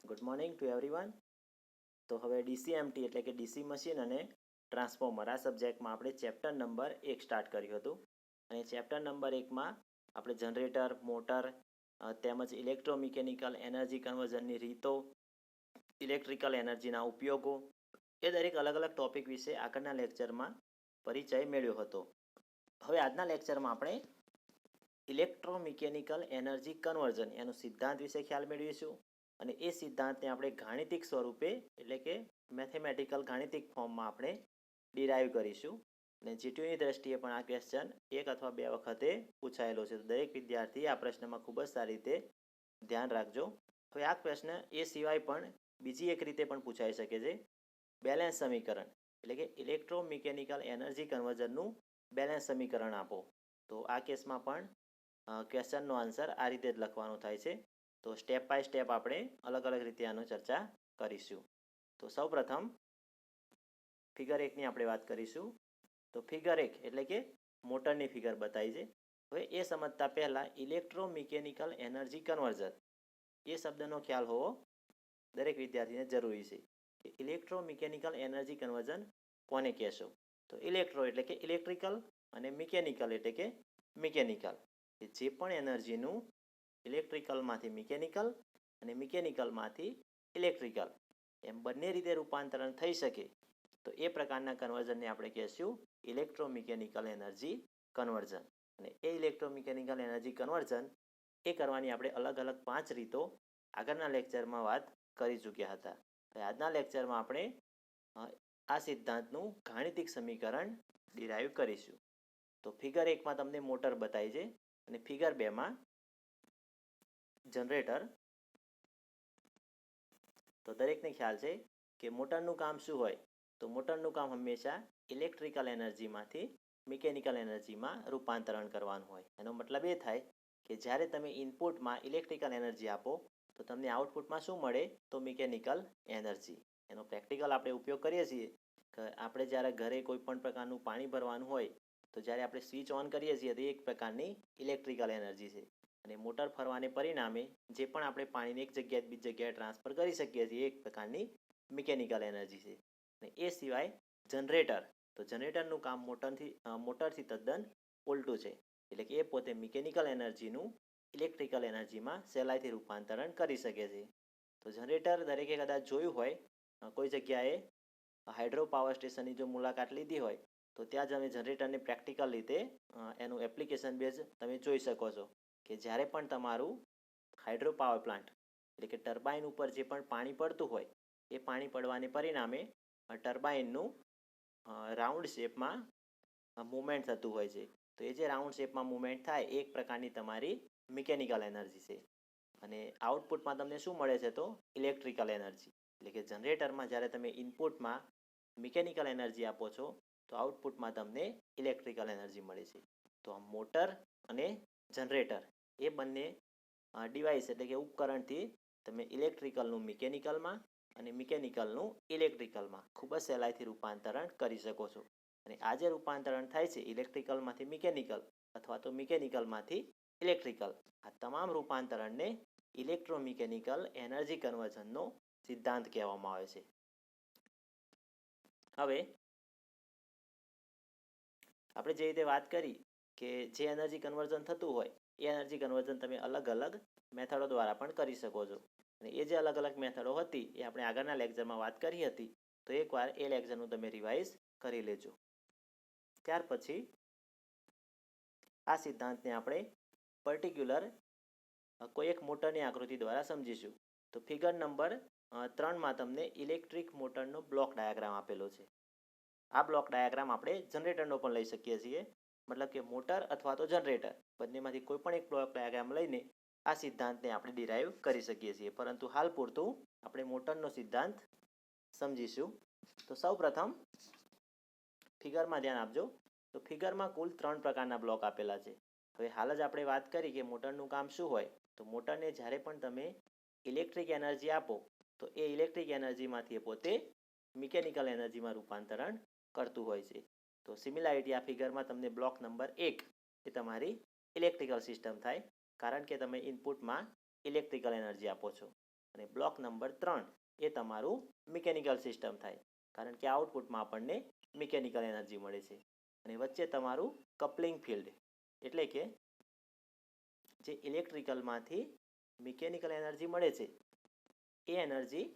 Good morning to everyone. તો હવે ડીસીએમટી એટલે કે ડીસી મશીન અને ટ્રાન્સફોર્મર આ સબ્જેક્ટમાં આપણે ચેપ્ટર નંબર 1 સ્ટાર્ટ કર્યું હતું. અને ચેપ્ટર નંબર 1માં આપણે જનરેટર, મોટર તેમજ ઇલેક્ટ્રોમિકેનિકલ એનર્જી કન્વર્ઝનની રીતો, ઇલેક્ટ્રિકલ એનર્જીના ઉપયોગો એ દરેક અલગ અલગ ટોપિક વિશે આગળના લેક્ચરમાં પરિચય મેળવ્યો હતો. હવે આજના લેક્ચરમાં આપણે ઇલેક્ટ્રોમિકેનિકલ એનર્જી કન્વર્ઝન એનો સિદ્ધાંત વિશે ખ્યાલ મેળવીશું. અને એ સિદ્ધાંતને આપણે ગાણિતિક સ્વરૂપે એટલે કે મેથેમેટિકલ ગાણિતિક ફોર્મમાં આપણે ડિરાઈવ કરીશું. અને જીટીયુની દ્રષ્ટિએ પણ આ ક્વેશ્ચન 1 અથવા 2 વખતે પૂછાયેલો છે. તો દરેક વિદ્યાર્થી આ પ્રશ્નમાં ખૂબ જ સારી રીતે ધ્યાન રાખજો. હવે આ પ્રશ્ન એ સિવાય પણ બીજી એક રીતે પણ પૂછાઈ શકે છે. બેલેન્સ સમીકરણ એટલે કે ઇલેક્ટ્રોમિકેનિકલ એનર્જી કન્વર્ઝનનું બેલેન્સ સમીકરણ આપો. તો આ કેસમાં પણ ક્વેશ્ચનનો આન્સર આ રીતે જ લખવાનો થાય છે. તો સ્ટેપ બાય સ્ટેપ આપણે અલગ અલગ રીતે આનો ચર્ચા કરીશું. તો સૌપ્રથમ ફિગર 1ની આપણે વાત કરીશું. તો ફિગર 1 એટલે કે મોટરની ફિગર બતાવી છે. હવે એ સમજતા પહેલાં ઇલેક્ટ્રોમિકેનિકલ એનર્જી કન્વર્ઝન એ શબ્દનો ખ્યાલ હોવો દરેક વિદ્યાર્થીને જરૂરી છે. કે ઇલેક્ટ્રોમિકેનિકલ એનર્જી કન્વર્ઝન કોને કહેશો? તો ઇલેક્ટ્રો એટલે કે ઇલેક્ટ્રિકલ અને મિકેનિકલ એટલે કે મિકેનિકલ. જે પણ એનર્જીનું ઇલેક્ટ્રિકલમાંથી મિકેનિકલ અને મિકેનિકલમાંથી ઇલેક્ટ્રિકલ એમ બંને રીતે રૂપાંતરણ થઈ શકે તો એ પ્રકારના કન્વર્ઝનને આપણે કહીશું ઇલેક્ટ્રોમિકેનિકલ એનર્જી કન્વર્ઝન. અને એ ઇલેક્ટ્રોમિકેનિકલ એનર્જી કન્વર્ઝન એ કરવાની આપણે અલગ અલગ 5 રીતો આગળના લેક્ચરમાં વાત કરી ચૂક્યા હતા. આજના લેક્ચરમાં આપણે આ સિદ્ધાંતનું ગાણિતિક સમીકરણ ડિરાઈવ કરીશું. તો ફિગર 1માં તમને મોટર બતાવી છે અને ફિગર 2માં જનરેટર. તો દરેકને ખ્યાલ છે કે મોટરનું કામ શું હોય? તો મોટરનું કામ હંમેશા ઇલેક્ટ્રિકલ એનર્જીમાંથી મિકેનિકલ એનર્જીમાં રૂપાંતરણ કરવાનું હોય. એનો મતલબ એ થાય કે જ્યારે તમે ઇનપુટમાં ઇલેક્ટ્રિકલ એનર્જી આપો તો તમને આઉટપુટમાં શું મળે? તો મિકેનિકલ એનર્જી. એનો પ્રેક્ટિકલ આપણે ઉપયોગ કરીએ છીએ કે આપણે જ્યારે ઘરે કોઈ પણ પ્રકારનું પાણી ભરવાનું હોય તો જ્યારે આપણે સ્વિચ ઓન કરીએ છીએ તો એક પ્રકારની ઇલેક્ટ્રિકલ એનર્જી છે. અને મોટર ફરવાને પરિણામે જે પણ આપણે પાણીને એક જગ્યાએ બીજી જગ્યાએ ટ્રાન્સફર કરી શકીએ છીએ એક પ્રકારની મિકેનિકલ એનર્જી છે. અને એ સિવાય જનરેટર. તો જનરેટરનું કામ મોટરથી તદ્દન ઉલટું છે. એટલે કે એ પોતે મિકેનિકલ એનર્જીનું ઇલેક્ટ્રિકલ એનર્જીમાં સહેલાઈથી રૂપાંતરણ કરી શકે છે. તો જનરેટર દરેકે કદાચ જોયું હોય કોઈ જગ્યાએ હાઇડ્રો પાવર સ્ટેશનની જો મુલાકાત લીધી હોય તો ત્યાં જ અમે જનરેટરને પ્રેક્ટિકલ રીતે એનું એપ્લિકેશન બેઝ તમે જોઈ શકો છો. કે જ્યારે પણ તમારું હાઇડ્રો પાવર પ્લાન્ટ એટલે કે ટર્બાઇન ઉપર જે પણ પાણી પડતું હોય એ પાણી પડવાને પરિણામે ટર્બાઇનનું રાઉન્ડ શેપમાં મૂવમેન્ટ થતું હોય છે. તો એ જે રાઉન્ડ શેપમાં મૂવમેન્ટ થાય એ એક પ્રકારની તમારી મિકેનિકલ એનર્જી છે. અને આઉટપુટમાં તમને શું મળે છે? તો ઇલેક્ટ્રિકલ એનર્જી. એટલે કે જનરેટરમાં જ્યારે તમે ઇનપુટમાં મિકેનિકલ એનર્જી આપો છો તો આઉટપુટમાં તમને ઇલેક્ટ્રિકલ એનર્જી મળે છે. તો આ મોટર અને જનરેટર એ બંને ડિવાઇસ એટલે કે ઉપકરણથી તમે ઇલેક્ટ્રિકલનું મિકેનિકલમાં અને મિકેનિકલનું ઇલેક્ટ્રિકલમાં ખૂબ જ સહેલાઈથી રૂપાંતરણ કરી શકો છો. અને આ જે રૂપાંતરણ થાય છે ઇલેક્ટ્રિકલમાંથી મિકેનિકલ અથવા તો મિકેનિકલમાંથી ઇલેક્ટ્રિકલ, આ તમામ રૂપાંતરણને ઇલેક્ટ્રોમિકેનિકલ એનર્જી કન્વર્ઝનનો સિદ્ધાંત કહેવામાં આવે છે. હવે આપણે જે રીતે વાત કરી કે જે એનર્જી કન્વર્ઝન થતું હોય એ એનર્જી કન્વર્ઝન તમે અલગ અલગ મેથડો દ્વારા પણ કરી શકો છો. અને એ જે અલગ અલગ મેથડો હતી એ આપણે આગળના લેક્ચરમાં વાત કરી હતી. તો એકવાર એ લેક્ચરનું તમે રિવાઇઝ કરી લેજો. ત્યાર પછી આ સિદ્ધાંતને આપણે પર્ટિક્યુલર કોઈ એક મોટરની આકૃતિ દ્વારા સમજીશું. તો ફિગર નંબર 3માં તમને ઇલેક્ટ્રિક મોટરનો બ્લોક ડાયાગ્રામ આપેલો છે. આ બ્લોક ડાયાગ્રામ આપણે જનરેટરનો પણ લઈ શકીએ છીએ. મતલબ કે મોટર અથવા તો જનરેટર બંનેમાંથી કોઈ પણ એક બ્લોક ડાયાગ્રામ લઈને આ સિદ્ધાંતને આપણે ડિરાઈવ કરી શકીએ છીએ. પરંતુ હાલ પૂરતું આપણે મોટરનો સિદ્ધાંત સમજીશું. તો સૌપ્રથમ ફિગરમાં ધ્યાન આપજો. તો ફિગરમાં કુલ 3 પ્રકારના બ્લોક આપેલા છે. હવે હાલ જ આપણે વાત કરી કે મોટરનું કામ શું હોય? તો મોટરને જ્યારે પણ તમે ઇલેક્ટ્રિક એનર્જી આપો તો એ ઇલેક્ટ્રિક એનર્જીમાંથી પોતે મિકેનિકલ એનર્જીમાં રૂપાંતરણ કરતું હોય છે. તો સિમિલારિટી આ ફિગરમાં તમને બ્લોક નંબર 1 એ તમારી ઇલેક્ટ્રિકલ સિસ્ટમ થાય કારણ કે તમે ઇનપુટમાં ઇલેક્ટ્રિકલ એનર્જી આપો છો. અને બ્લોક નંબર 3 એ તમારું મિકેનિકલ સિસ્ટમ થાય, કારણ કે આઉટપુટમાં આપણને મિકેનિકલ એનર્જી મળે છે. અને વચ્ચે તમારું કપલિંગ ફિલ્ડ, એટલે કે જે ઇલેક્ટ્રિકલમાંથી મિકેનિકલ એનર્જી મળે છે એ એનર્જી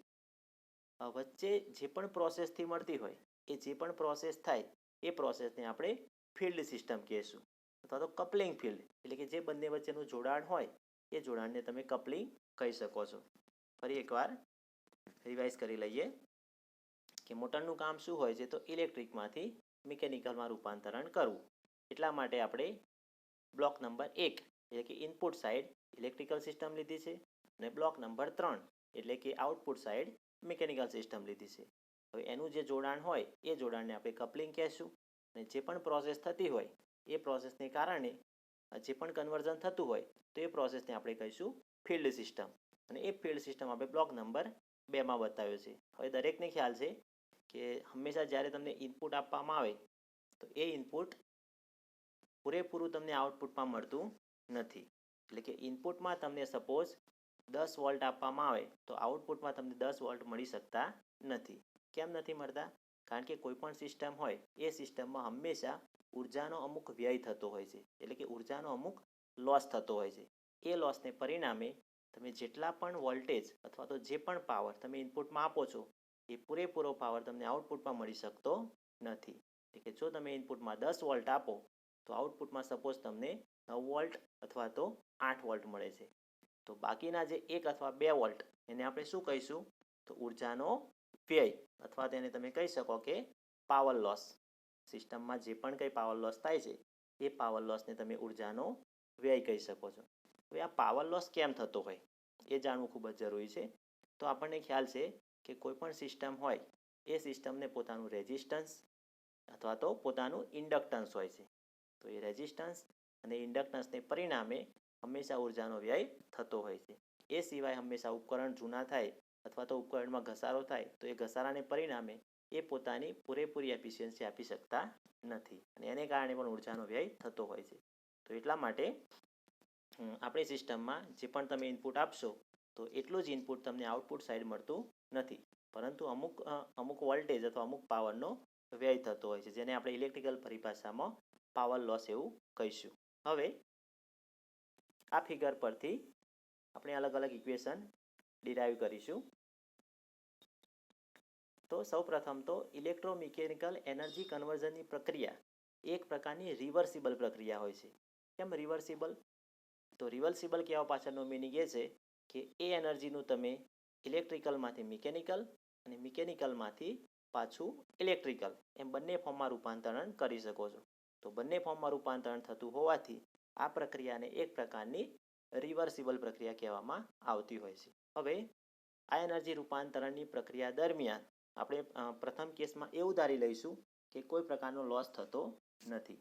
વચ્ચે જે પણ પ્રોસેસથી મળતી હોય એ જે પણ પ્રોસેસ થાય એ પ્રોસેસને આપણે ફિલ્ડ સિસ્ટમ કહીશું, અથવા તો કપલિંગ ફિલ્ડ, એટલે કે જે બંને વચ્ચેનું જોડાણ હોય એ જોડાણને તમે કપલિંગ કહી શકો છો. ફરી એકવાર રિવાઇઝ કરી લઈએ કે મોટરનું કામ શું હોય છે, તો ઇલેક્ટ્રિકમાંથી મિકેનિકલમાં રૂપાંતરણ કરવું. એટલા માટે આપણે બ્લોક નંબર 1 એટલે કે ઇનપુટ સાઇડ ઇલેક્ટ્રિકલ સિસ્ટમ લીધી છે, અને બ્લોક નંબર 3 એટલે કે આઉટપુટ સાઇડ મિકેનિકલ સિસ્ટમ લીધી છે. હવે એનું જે જોડાણ હોય એ જોડાણને આપણે કપલિંગ કહેશું, અને જે પણ પ્રોસેસ થતી હોય એ પ્રોસેસને કારણે જે પણ કન્વર્ઝન થતું હોય તો એ પ્રોસેસને આપણે કહીશું ફિલ્ડ સિસ્ટમ, અને એ ફિલ્ડ સિસ્ટમ આપણે બ્લોક નંબર 2માં બતાવ્યો છે. હવે દરેકને ખ્યાલ છે કે હંમેશા જ્યારે તમને ઇનપુટ આપવામાં આવે તો એ ઇનપુટ પૂરેપૂરું તમને આઉટપુટમાં મળતું નથી. એટલે કે ઇનપુટમાં તમને સપોઝ 10 વોલ્ટ આપવામાં આવે તો આઉટપુટમાં તમને 10 વોલ્ટ મળી શકતા નથી. કેમ નથી મળતા? કારણ કે કોઈ પણ સિસ્ટમ હોય એ સિસ્ટમમાં હંમેશા ઉર્જાનો અમુક વ્યય થતો હોય છે, એટલે કે ઉર્જાનો અમુક લોસ થતો હોય છે. એ લોસને પરિણામે તમે જેટલા પણ વોલ્ટેજ અથવા તો જે પણ પાવર તમે ઇનપુટમાં આપો છો એ પૂરેપૂરો પાવર તમને આઉટપુટમાં મળી શકતો નથી. એટલે કે જો તમે ઇનપુટમાં 10 વોલ્ટ આપો તો આઉટપુટમાં સપોઝ તમને 9 વોલ્ટ અથવા તો 8 વોલ્ટ મળે છે. તો બાકીના જે 1 અથવા 2 વોલ્ટ એને આપણે શું કહીશું? તો ઉર્જાનો વ્યય, અથવા તેને તમે કહી શકો કે પાવર લોસ. સિસ્ટમમાં જે પણ કંઈ પાવર લોસ થાય છે એ પાવર લોસને તમે ઉર્જાનો વ્યય કહી શકો છો. હવે આ પાવર લોસ કેમ થતો હોય એ જાણવું ખૂબ જ જરૂરી છે. તો આપણને ખ્યાલ છે કે કોઈ પણ સિસ્ટમ હોય એ સિસ્ટમને પોતાનું રેઝિસ્ટન્સ અથવા તો પોતાનું ઇન્ડક્ટન્સ હોય છે. તો એ રેઝિસ્ટન્સ અને ઇન્ડક્ટન્સને પરિણામે હંમેશા ઉર્જાનો વ્યય થતો હોય છે. એ સિવાય હંમેશા ઉપકરણ જૂના થાય અથવા તો ઉપકરણમાં ઘસારો થાય તો એ ઘસારાને પરિણામે એ પોતાની પૂરેપૂરી એફિશિયન્સી આપી શકતા નથી, અને એને કારણે પણ ઉર્જાનો વ્યય થતો હોય છે. તો એટલા માટે આપણી સિસ્ટમમાં જે પણ તમે ઇનપુટ આપશો તો એટલું જ ઇનપુટ તમને આઉટપુટ સાઈડ મળતું નથી, પરંતુ અમુક વોલ્ટેજ અથવા અમુક પાવરનો વ્યય થતો હોય છે, જેને આપણે ઇલેક્ટ્રિકલ પરિભાષામાં પાવર લોસ એવું કહીશું. હવે આ ફિગર પરથી આપણે અલગ અલગ ઇક્વેશન ડિરાઈવ કરીશું. તો સૌપ્રથમ તો ઇલેક્ટ્રોમિકેનિકલ એનર્જી કન્વર્ઝનની પ્રક્રિયા એક પ્રકારની રિવર્સિબલ પ્રક્રિયા હોય છે. કેમ રિવર્સિબલ? તો રિવર્સિબલ કહેવા પાછળનો મિનિંગ એ છે કે એ એનર્જીનું તમે ઇલેક્ટ્રિકલમાંથી મિકેનિકલ અને મિકેનિકલમાંથી પાછું ઇલેક્ટ્રિકલ એમ બંને ફોર્મમાં રૂપાંતરણ કરી શકો છો. તો બંને ફોર્મમાં રૂપાંતરણ થતું હોવાથી આ પ્રક્રિયાને એક પ્રકારની રિવર્સિબલ પ્રક્રિયા કહેવામાં આવતી હોય છે. હવે આ એનર્જી રૂપાંતરણની પ્રક્રિયા દરમિયાન આપણે પ્રથમ કેસમાં એવું ધારી લઈશું કે કોઈ પ્રકારનો લોસ થતો નથી.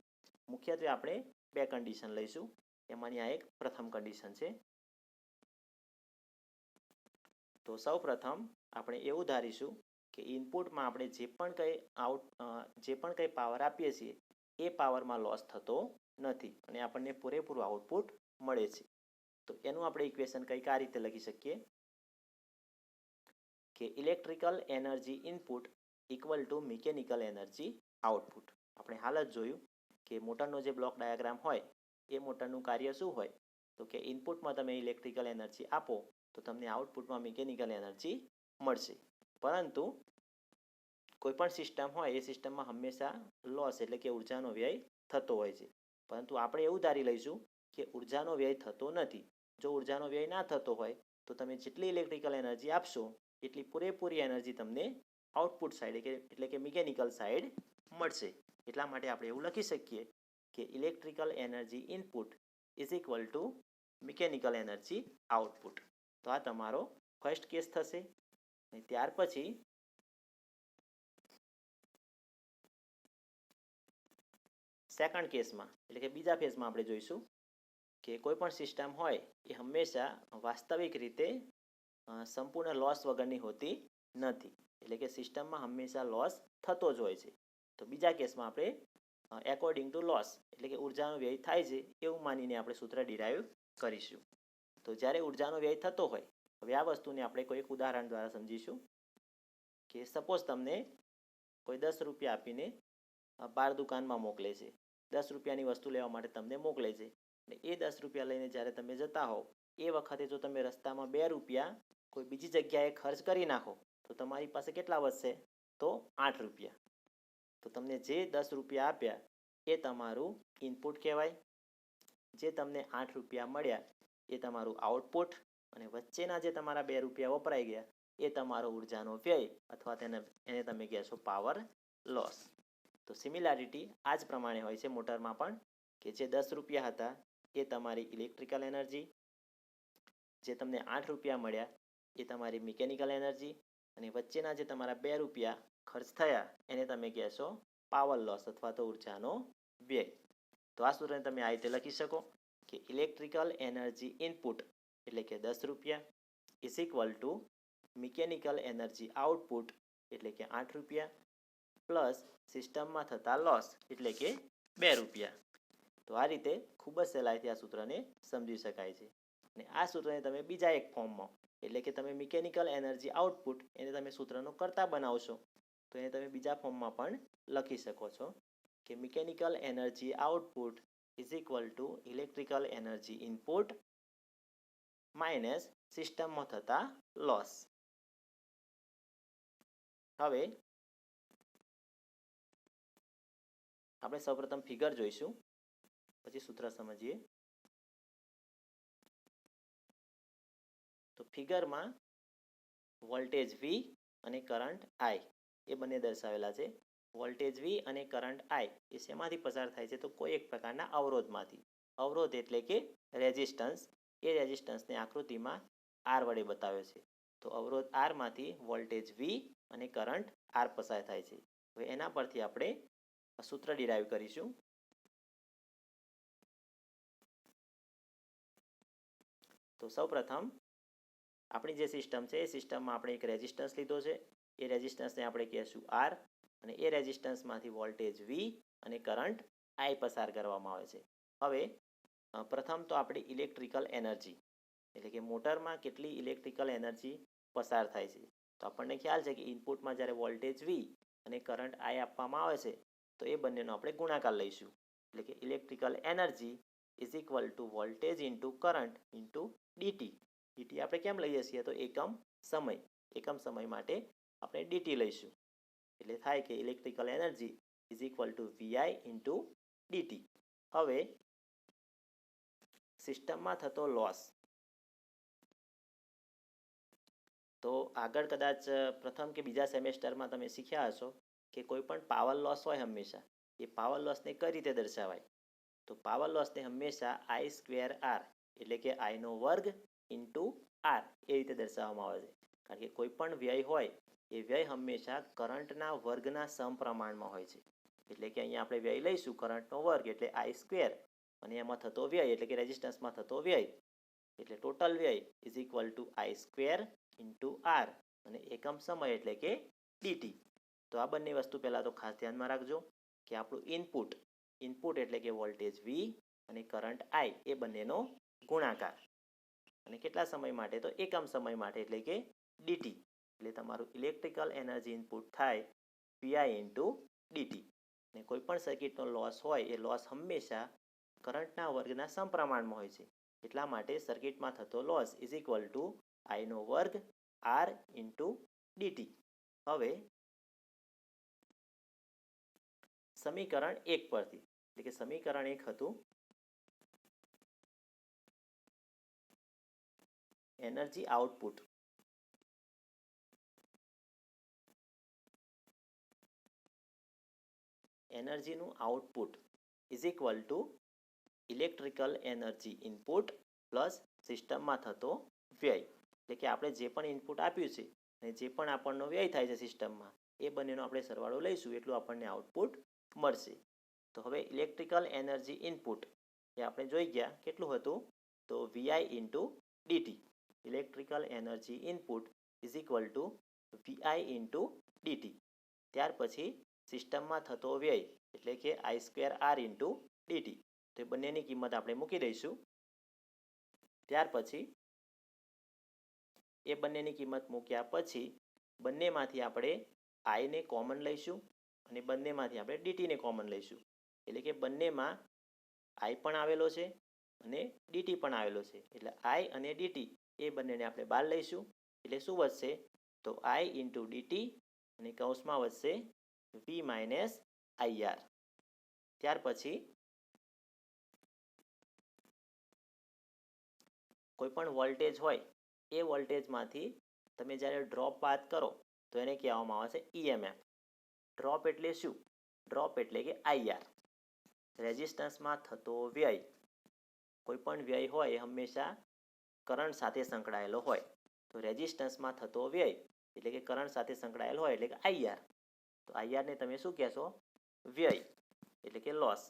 મુખ્યત્વે આપણે 2 કન્ડિશન લઈશું, એમાંની આ એક પ્રથમ કન્ડિશન છે. તો સૌ પ્રથમ આપણે એવું ધારીશું કે ઇનપુટમાં આપણે જે પણ કંઈ પાવર આપીએ છીએ એ પાવરમાં લોસ થતો નથી અને આપણને પૂરેપૂરું આઉટપુટ મળે છે. તો એનું આપણે ઇક્વેશન કંઈક આ રીતે લખી શકીએ કે electrical energy input equal to mechanical energy output. આપણે હાલ જ જોયું કે મોટરનો જે બ્લોક ડાયાગ્રામ હોય એ મોટરનું કાર્ય શું હોય, તો કે ઇનપુટમાં તમે ઇલેક્ટ્રિકલ એનર્જી આપો તો તમને આઉટપુટમાં મિકેનિકલ એનર્જી મળશે. પરંતુ કોઈ પણ સિસ્ટમ હોય એ સિસ્ટમમાં હંમેશા લોસ એટલે કે ઉર્જાનો વ્યય થતો હોય છે. પરંતુ આપણે એવું ધારી લઈશું કે ઉર્જાનો વ્યય થતો નથી. જો ઉર્જાનો વ્યય ના થતો હોય તો તમે જેટલી ઇલેક્ટ્રિકલ એનર્જી આપશો એટલી પૂરેપૂરી એનર્જી તમને આઉટપુટ સાઈડ એટલે કે મિકેનિકલ સાઈડ મળશે. એટલા માટે આપણે એવું લખી શકીએ કે electrical energy input is equal two mechanical energy output. તો આ તમારો ફર્સ્ટ કેસ થશે. અને ત્યાર પછી સેકન્ડ કેસમાં એટલે કે બીજા ફેઝમાં આપણે જોઈશું કે કોઈ પણ સિસ્ટમ હોય એ હંમેશા વાસ્તવિક રીતે સંપૂર્ણ લોસ વગરની હોતી નથી. એટલે કે સિસ્ટમમાં હંમેશા લોસ થતો જ હોય છે. તો બીજા કેસમાં આપણે એકોર્ડિંગ ટુ લોસ એટલે કે ઉર્જાનો વ્યય થાય છે એવું માનીને આપણે સૂત્ર ડિરાઈવ કરીશું. તો જ્યારે ઉર્જાનો વ્યય થતો હોય હવે આ વસ્તુને આપણે કોઈ એક ઉદાહરણ દ્વારા સમજીશું કે સપોઝ તમને કોઈ 10 રૂપિયા આપીને બાર દુકાનમાં મોકલે છે. 10 રૂપિયાની વસ્તુ લેવા માટે તમને મોકલે છે અને એ 10 રૂપિયા લઈને જ્યારે તમે જતા હોવ એ વખતે જો તમે રસ્તામાં 2 રૂપિયા કોઈ બીજી જગ્યાએ ખર્ચ કરી નાખો તો તમારી પાસે કેટલા વધશે? તો 8 રૂપિયા. તો તમને જે 10 રૂપિયા આપ્યા એ તમારું ઇનપુટ કહેવાય. જે તમને 8 રૂપિયા મળ્યા એ તમારું આઉટપુટ, અને વચ્ચેના જે તમારા 2 રૂપિયા વપરાઈ ગયા એ તમારો ઉર્જાનો વ્યય અથવા એને તમે કહેશો પાવર લોસ. તો સિમિલારિટી આ જ પ્રમાણે હોય છે મોટરમાં પણ, કે જે 10 રૂપિયા હતા એ તમારી ઇલેક્ટ્રિકલ એનર્જી, જે તમને 8 રૂપિયા મળ્યા એ તમારી મિકેનિકલ એનર્જી, અને વચ્ચેના જે તમારા 2 રૂપિયા ખર્ચ થયા એને તમે કહેશો પાવર લોસ અથવા તો ઉર્જાનો વ્યય. તો આ સૂત્રને તમે આ રીતે લખી શકો કે ઇલેક્ટ્રિકલ એનર્જી ઇનપુટ એટલે કે 10 રૂપિયા is equal two mechanical energy output એટલે કે 8 રૂપિયા પ્લસ સિસ્ટમમાં થતા લોસ એટલે કે 2 રૂપિયા. તો આ રીતે ખૂબ જ સહેલાઈથી આ સૂત્રને સમજી શકાય છે. અને આ સૂત્રને તમે બીજા એક ફોર્મમાં એટલે કે તમે મિકેનિકલ એનર્જી આઉટપુટ એને તમે સૂત્રનો કરતા બનાવશો તો એને તમે બીજા ફોર્મમાં પણ લખી શકો છો કે mechanical energy output is equal to electrical energy input minus સિસ્ટમમાં થતા લોસ. હવે આપણે સૌપ્રથમ ફિગર જોઈશું, પછી સૂત્ર સમજીએ. તો ફિગરમાં વોલ્ટેજ V અને કરંટ I એ બંને દર્શાવેલા છે. વોલ્ટેજ V અને કરંટ I એ શેમાંથી પસાર થાય છે? તો કોઈ એક પ્રકારના અવરોધમાંથી. અવરોધ એટલે કે રેઝિસ્ટન્સ. એ રેઝિસ્ટન્સને આકૃતિમાં R વડે બતાવ્યો છે. તો અવરોધ R માંથી વોલ્ટેજ V અને કરંટ R પસાર થાય છે. હવે એના પરથી આપણે સૂત્ર ડિરાઈવ કરીશું. તો સૌપ્રથમ આપણી જે સિસ્ટમ છે એ સિસ્ટમમાં આપણે એક રેઝિસ્ટન્સ લીધો છે. એ રેઝિસ્ટન્સને આપણે કહીશું R, અને એ રેઝિસ્ટન્સમાંથી વોલ્ટેજ V અને કરંટ I પસાર કરવામાં આવે છે. હવે પ્રથમ તો આપણી ઇલેક્ટ્રિકલ એનર્જી એટલે કે મોટરમાં કેટલી ઇલેક્ટ્રિકલ એનર્જી પસાર થાય છે. તો આપણને ખ્યાલ છે કે ઇનપુટમાં જ્યારે વોલ્ટેજ V અને કરંટ I આપવામાં આવે છે તો એ બંનેનો આપણે ગુણાકાર લઈશું. એટલે કે electrical energy is equal two voltage into current into DT. DT આપણે કેમ લઈએ છીએ? તો એકમ સમય. એકમ સમય માટે આપણે ડીટી લઈશું. એટલે થાય કે electrical energy is equal two VI into d t. હવે સિસ્ટમમાં થતો લોસ. તો આગળ કદાચ પ્રથમ કે બીજા સેમેસ્ટરમાં તમે શીખ્યા હશો કે કોઈ પણ પાવર લોસ હોય હંમેશા એ પાવર લોસને કઈ રીતે દર્શાવાય? તો પાવર લોસને હંમેશા I²R એટલે કે I નો વર્ગ ઇન્ટુ R એ રીતે દર્શાવવામાં આવે છે. કારણ કે કોઈ પણ વ્યય હોય એ વ્યય હંમેશા કરંટના વર્ગના સમપ્રમાણમાં હોય છે. એટલે કે અહીંયા આપણે વ્યય લઈશું કરંટનો વર્ગ એટલે I², અને એમાં થતો વ્યય એટલે કે રેઝિસ્ટન્સમાં થતો વ્યય એટલે ટોટલ વ્યય is equal two I² into R, અને એકમ સમય એટલે કે ડીટી. તો આ બંને વસ્તુ પહેલાં તો ખાસ ધ્યાનમાં રાખજો કે આપણું ઇનપુટ એટલે કે વોલ્ટેજ V અને કરંટ I એ બંનેનો ગુણાકાર, અને કેટલા સમય માટે? તો એકમ સમય માટે એટલે કે ડીટી. એટલે તમારું ઇલેક્ટ્રિકલ એનર્જી ઇનપુટ થાય VI ઇન્ટુ ડીટી. અને કોઈ પણ સર્કિટનો લોસ હોય એ લોસ હંમેશા કરંટના વર્ગના સમપ્રમાણમાં હોય છે. એટલા માટે સર્કિટમાં થતો loss is equal two I નો વર્ગ R ઇન્ટુ ડીટી. હવે સમીકરણ 1 પરથી, એટલે કે સમીકરણ 1 હતું એનર્જી આઉટપુટ. એનર્જીનું output is equal to electrical energy input plus સિસ્ટમમાં થતો વ્યય. એટલે કે આપણે જે પણ ઇનપુટ આપ્યું છે અને જે પણ આપણનો વ્યય થાય છે સિસ્ટમમાં એ બંનેનો આપણે સરવાળો લઈશું એટલું આપણને આઉટપુટ મળશે. તો હવે ઇલેક્ટ્રિકલ એનર્જી ઇનપુટ એ આપણે જોઈ ગયા કેટલું હતું? તો VI into DT. Electrical energy input is equal two VI into DT. ત્યાર પછી સિસ્ટમમાં થતો વ્યય એટલે કે I²R ઇન્ટુ ડીટી. તો એ બંનેની કિંમત આપણે મૂકી દઈશું. ત્યાર પછી એ બંનેની કિંમત મૂક્યા પછી બંનેમાંથી આપણે આઈને કોમન લઈશું અને બંનેમાંથી આપણે ડીટીને કોમન લઈશું. એટલે કે બંનેમાં આઈ પણ આવેલો છે અને ડીટી પણ આવેલો છે. એટલે આઈ અને ડીટી એ બંનેને આપણે બહાર લઈશું. એટલે શું વધશે? તો આઈ ઇન્ટુ ડીટી અને કૌંસમાં વધશે વી માઇનસ આઈઆર. ત્યાર પછી કોઈ પણ વોલ્ટેજ હોય એ વોલ્ટેજમાંથી તમે જ્યારે ડ્રોપ બાદ કરો તો એને કહેવામાં આવે છે ઈએમએફ. ડ્રોપ એટલે શું? ડ્રોપ એટલે કે આઈઆર. રેઝિસ્ટન્સમાં થતો વ્યય. કોઈ પણ વ્યય હોય એ હંમેશા કરંટ સાથે સંકળાયેલો હોય. તો રેઝિસ્ટન્સમાં થતો વ્યય એટલે કે કરંટ સાથે સંકળાયેલો હોય એટલે કે આઈઆર. તો આઈઆરને તમે શું કહેશો? વ્યય એટલે કે લોસ.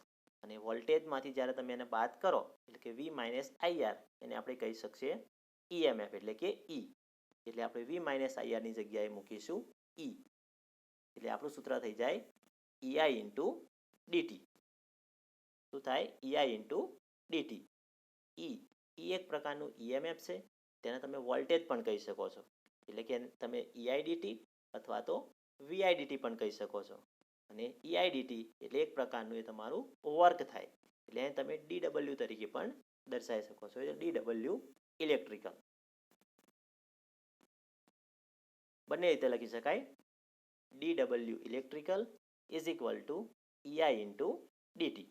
અને વોલ્ટેજમાંથી જ્યારે તમે એને બાદ કરો એટલે કે વી માઇનસ આઈઆર એને આપણે કહી શકીએ ઈએમએફ એટલે કે ઈ. એટલે આપણે વી માઇનસ આઈઆરની જગ્યાએ મૂકીશું ઈ. એટલે આપણું સૂત્ર થઈ જાય ઈઆઈ ઇન્ટુ ડીટી. શું થાય? E I into DT. ઈ એક પ્રકારનું ઈએમએફ છે. તેને તમે વોલ્ટેજ પણ કહી શકો છો. એટલે કે તમે ઈઆઈડીટી અથવા તો વીઆઈડીટી પણ કહી શકો છો. અને ઈઆઈડીટી એટલે એક પ્રકારનું એ તમારું વર્ક થાય. એટલે તમે ડીડબલ્યુ તરીકે પણ દર્શાવી શકો છો. એટલે ડીડબલ્યુ ઇલેક્ટ્રિકલ. બંને રીતે લખી શકાય. D W electrical is equal to E I into d t.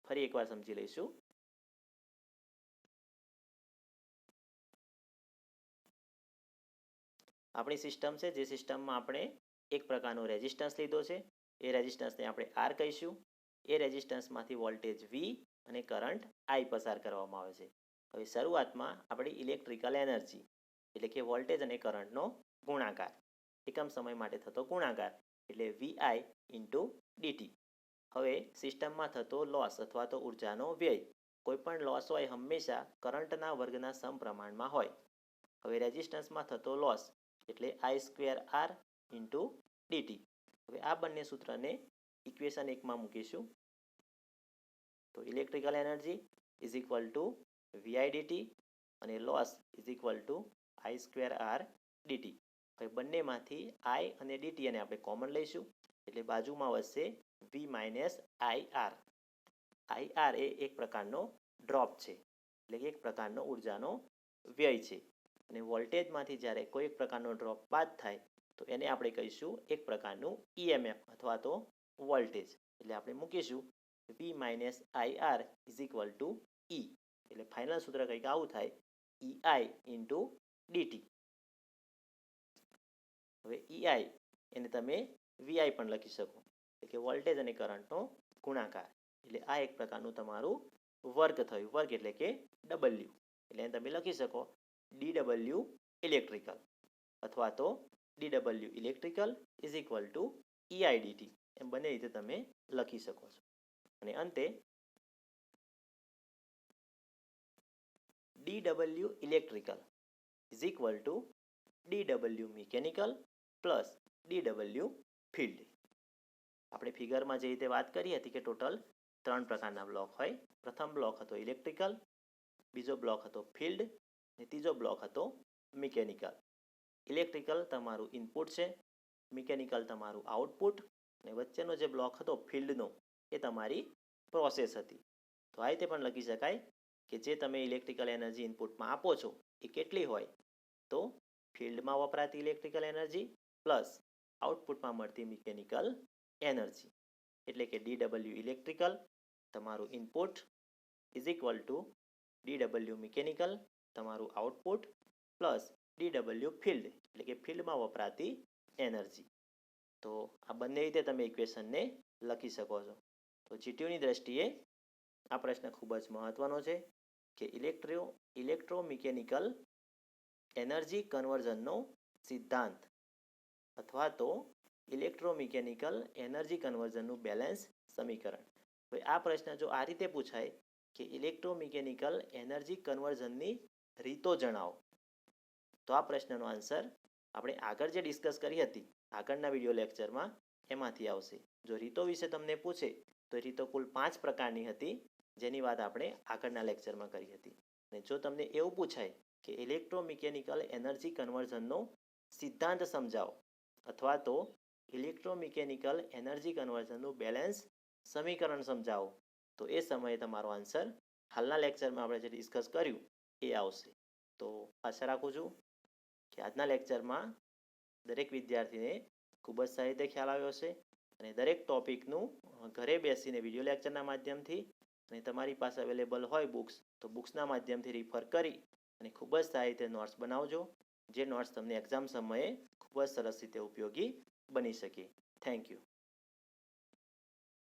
ફરી એકવાર સમજી લઈશું. આપણી સિસ્ટમ છે, જે સિસ્ટમમાં આપણે એક પ્રકારનો રેઝિસ્ટન્સ લીધો છે. એ રેઝિસ્ટન્સને આપણે આર કહીશું. એ રેઝિસ્ટન્સમાંથી વોલ્ટેજ વી અને કરંટ આઈ પસાર કરવામાં આવે છે. હવે શરૂઆતમાં આપણી ઇલેક્ટ્રિકલ એનર્જી એટલે કે વોલ્ટેજ અને કરંટનો ગુણાકાર, એકમ સમય માટે થતો ગુણાકાર એટલે વીઆઈ ઇન્ટુ ડીટી. હવે સિસ્ટમમાં થતો લોસ અથવા તો ઉર્જાનો વ્યય. કોઈ પણ લોસ હોય હંમેશા કરંટના વર્ગના સમપ્રમાણમાં હોય. હવે રેઝિસ્ટન્સમાં થતો લોસ એટલે I square R into d t. હવે આ બંને સૂત્રને ઇક્વેશન 1માં મૂકીશું. તો electrical energy is equal to V I d t અને loss is equal to I square R d t. હવે બંનેમાંથી આઈ અને ડીટી અને આપણે કોમન લઈશું. એટલે બાજુમાં વધશે વી માઇનસ આઈઆર. આઈઆર એ એક પ્રકારનો ડ્રોપ છે. એટલે કે એક પ્રકારનો ઉર્જાનો વ્યય છે. અને વોલ્ટેજમાંથી જ્યારે કોઈ એક પ્રકારનો ડ્રોપ બાદ થાય તો એને આપણે કહીશું એક પ્રકારનું ઈએમએફ અથવા તો વોલ્ટેજ. એટલે આપણે મૂકીશું V minus I R is equal to E. એટલે ફાઇનલ સૂત્ર કંઈક આવું થાય ઈઆઈ ઇન્ટુ ડીટી. હવે ઈઆઈ એને તમે વીઆઈ પણ લખી શકો. એટલે કે વોલ્ટેજ અને કરંટનો ગુણાકાર. એટલે આ એક પ્રકારનું તમારું વર્ક થયું. વર્ક એટલે કે ડબલ્યુ. એટલે એને તમે લખી શકો ડીડબલ્યુ ઇલેક્ટ્રિકલ અથવા તો d W electrical is equal to E I d t. એમ બંને રીતે તમે લખી શકો છો. અને અંતે d W electrical is equal to d W mechanical plus d W field. આપણે ફિગરમાં જે રીતે વાત કરી હતી કે ટોટલ 3 પ્રકારના બ્લોક હોય. પ્રથમ બ્લોક હતો ઇલેક્ટ્રિકલ, બીજો બ્લોક હતો ફિલ્ડ અને ત્રીજો બ્લોક હતો મિકેનિકલ. ઇલેક્ટ્રિકલ તમારું ઇનપુટ છે, મિકેનિકલ તમારું આઉટપુટ અને વચ્ચેનો જે બ્લોક હતો ફિલ્ડનો એ તમારી પ્રોસેસ હતી. તો આ રીતે પણ લખી શકાય કે જે તમે ઇલેક્ટ્રિકલ એનર્જી ઇનપુટમાં આપો છો એ કેટલી હોય? તો ફિલ્ડમાં વપરાતી ઇલેક્ટ્રિકલ એનર્જી પ્લસ આઉટપુટમાં મળતી મિકેનિકલ એનર્જી. એટલે કે ડીડબલ્યુ ઇલેક્ટ્રિકલ તમારું input is equal to d W mechanical તમારું આઉટપુટ પ્લસ ડીડબલ્યુ ફિલ્ડ એટલે કે ફિલ્ડમાં વપરાતી એનર્જી. તો આ બંને રીતે તમે ઇક્વેશનને લખી શકો છો. તો જીટીયુની દ્રષ્ટિએ આ પ્રશ્ન ખૂબ જ મહત્વનો છે કે ઇલેક્ટ્રોમિકેનિકલ એનર્જી કન્વર્ઝનનો સિદ્ધાંત અથવા તો ઇલેક્ટ્રોમિકેનિકલ એનર્જી કન્વર્ઝનનું બેલેન્સ સમીકરણ. હવે આ પ્રશ્ન જો આ રીતે પૂછાય કે ઇલેક્ટ્રોમિકેનિકલ એનર્જી કન્વર્ઝનની રીતો જણાવો, તો આ પ્રશ્નનો આન્સર આપણે આગળ જે ડિસ્કસ કરી હતી આગળના વિડીયો લેક્ચરમાં એમાંથી આવશે. જો રીતો વિશે તમને પૂછે તો રીતો કુલ 5 પ્રકારની હતી, જેની વાત આપણે આગળના લેક્ચરમાં કરી હતી. અને જો તમને એવું પૂછાય કે ઇલેક્ટ્રોમિકેનિકલ એનર્જી કન્વર્ઝનનો સિદ્ધાંત સમજાવો અથવા તો ઇલેક્ટ્રોમિકેનિકલ એનર્જી કન્વર્ઝનનું બેલેન્સ સમીકરણ સમજાવો, તો એ સમયે તમારો આન્સર હાલના લેક્ચરમાં આપણે જે ડિસ્કસ કર્યું એ આવશે. તો આશા રાખું છું કે આજના લેક્ચરમાં દરેક વિદ્યાર્થીને ખૂબ જ સારી રીતે ખ્યાલ આવ્યો હશે અને દરેક ટોપિકનું ઘરે બેસીને વિડીયો લેક્ચરના માધ્યમથી અને તમારી પાસે અવેલેબલ હોય બુક્સ તો બુક્સના માધ્યમથી રિફર કરી અને ખૂબ જ સારી રીતે નોટ્સ બનાવજો, જે નોટ્સ તમને એક્ઝામ સમયે ખૂબ જ સરસ રીતે ઉપયોગી બની શકે. Thank you.